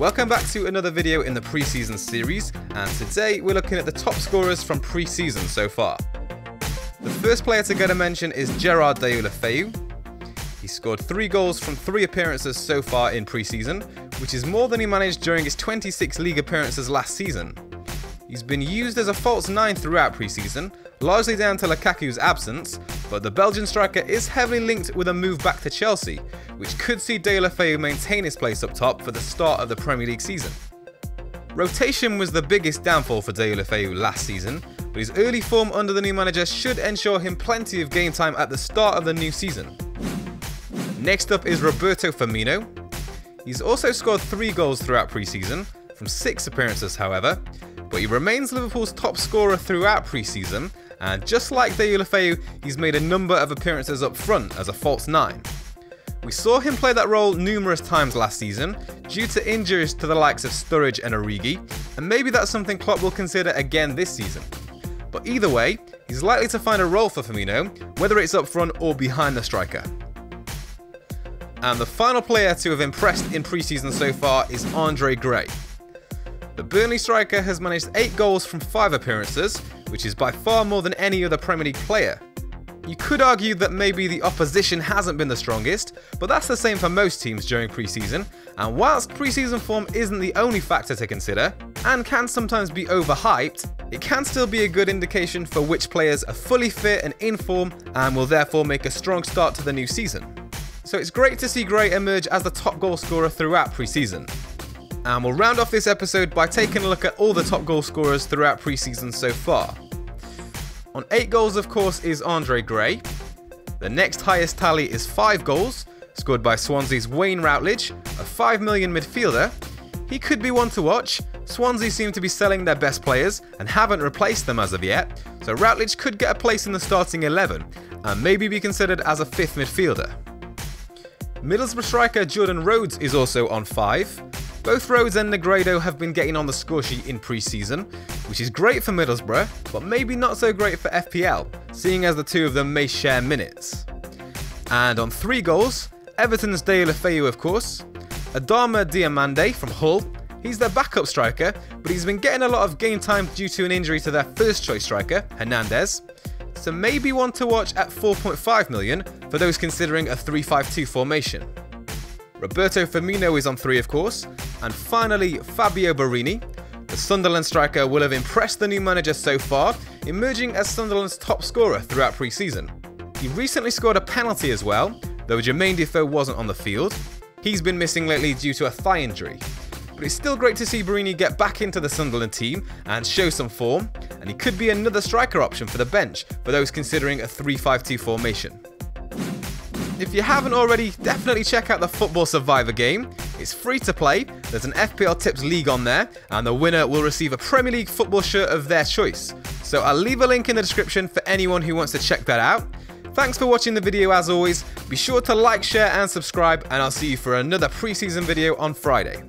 Welcome back to another video in the pre-season series, and today we're looking at the top scorers from pre-season so far. The first player to get a mention is Gerard Deulofeu. He scored 3 goals from 3 appearances so far in pre-season, which is more than he managed during his 26 league appearances last season. He's been used as a false 9 throughout pre-season, largely down to Lukaku's absence, but the Belgian striker is heavily linked with a move back to Chelsea, which could see Deulofeu maintain his place up top for the start of the Premier League season. Rotation was the biggest downfall for Deulofeu last season, but his early form under the new manager should ensure him plenty of game time at the start of the new season. Next up is Roberto Firmino. He's also scored 3 goals throughout pre-season, from 6 appearances however, but he remains Liverpool's top scorer throughout pre-season, and just like Deulofeu, he's made a number of appearances up front as a false 9. We saw him play that role numerous times last season, due to injuries to the likes of Sturridge and Origi, and maybe that's something Klopp will consider again this season. But either way, he's likely to find a role for Firmino, whether it's up front or behind the striker. And the final player to have impressed in pre-season so far is Andre Gray. The Burnley striker has managed 8 goals from 5 appearances, which is by far more than any other Premier League player. You could argue that maybe the opposition hasn't been the strongest, but that's the same for most teams during pre-season, and whilst pre-season form isn't the only factor to consider, and can sometimes be overhyped, it can still be a good indication for which players are fully fit and in form, and will therefore make a strong start to the new season. So it's great to see Gray emerge as the top goal scorer throughout pre-season. And we'll round off this episode by taking a look at all the top goal scorers throughout pre-season so far. On 8 goals, of course, is Andre Gray. The next highest tally is 5 goals, scored by Swansea's Wayne Routledge, a 5 million midfielder. He could be one to watch. Swansea seem to be selling their best players and haven't replaced them as of yet, so Routledge could get a place in the starting 11 and maybe be considered as a 5th midfielder. Middlesbrough striker Jordan Rhodes is also on 5. Both Rhodes and Negredo have been getting on the score sheet in pre-season, which is great for Middlesbrough, but maybe not so great for FPL, seeing as the two of them may share minutes. And on 3 goals, Everton's Deulofeu of course. Adama Diomande from Hull, he's their backup striker, but he's been getting a lot of game time due to an injury to their first choice striker, Hernandez. So maybe one to watch at 4.5 million for those considering a 3-5-2 formation. Roberto Firmino is on 3 of course, and finally Fabio Borini. The Sunderland striker will have impressed the new manager so far, emerging as Sunderland's top scorer throughout pre-season. He recently scored a penalty as well, though Jermaine Defoe wasn't on the field. He's been missing lately due to a thigh injury. But it's still great to see Borini get back into the Sunderland team and show some form, and he could be another striker option for the bench for those considering a 3-5-2 formation. If you haven't already, definitely check out the Football Survivor game. It's free to play, there's an FPLtips league on there, and the winner will receive a Premier League football shirt of their choice. So I'll leave a link in the description for anyone who wants to check that out. Thanks for watching the video as always, be sure to like, share and subscribe, and I'll see you for another pre-season video on Friday.